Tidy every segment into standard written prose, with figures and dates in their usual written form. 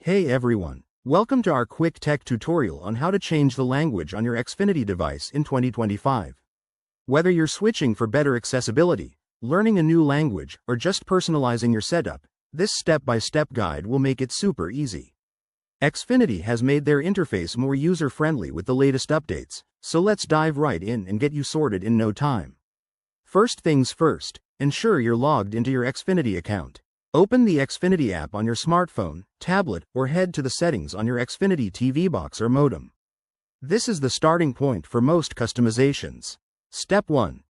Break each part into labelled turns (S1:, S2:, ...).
S1: Hey everyone, welcome to our quick tech tutorial on how to change the language on your Xfinity device in 2025. Whether you're switching for better accessibility, learning a new language, or just personalizing your setup, this step-by-step guide will make it super easy. Xfinity has made their interface more user-friendly with the latest updates, so let's dive right in and get you sorted in no time. First things first, ensure you're logged into your Xfinity account. Open the Xfinity app on your smartphone, tablet, or head to the settings on your Xfinity TV box or modem. This is the starting point for most customizations. Step 1.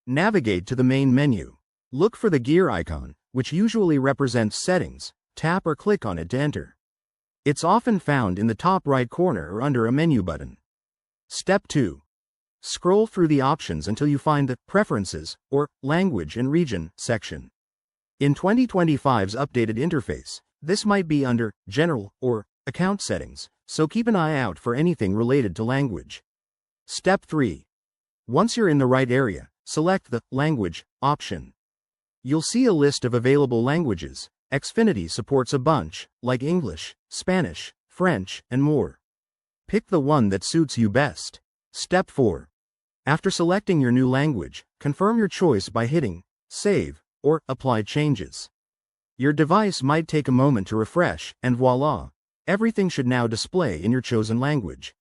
S1: Navigate to the main menu. Look for the gear icon, which usually represents settings. Tap or click on it to enter. It's often found in the top right corner or under a menu button. Step 2. Scroll through the options until you find the Preferences or Language and Region section. In 2025's updated interface, this might be under General or Account Settings, so keep an eye out for anything related to language. Step 3. Once you're in the right area, select the Language option. You'll see a list of available languages. Xfinity supports a bunch, like English, Spanish, French, and more. Pick the one that suits you best. Step 4. After selecting your new language, confirm your choice by hitting Save or Apply Changes. Your device might take a moment to refresh, and voila, everything should now display in your chosen language.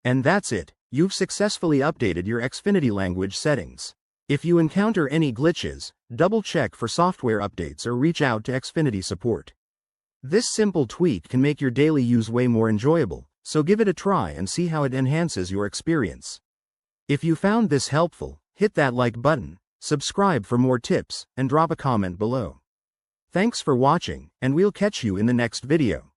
S1: And that's it, you've successfully updated your Xfinity language settings. If you encounter any glitches, double-check for software updates or reach out to Xfinity support. This simple tweak can make your daily use way more enjoyable, so give it a try and see how it enhances your experience. If you found this helpful, hit that like button, subscribe for more tips, and drop a comment below. Thanks for watching, and we'll catch you in the next video.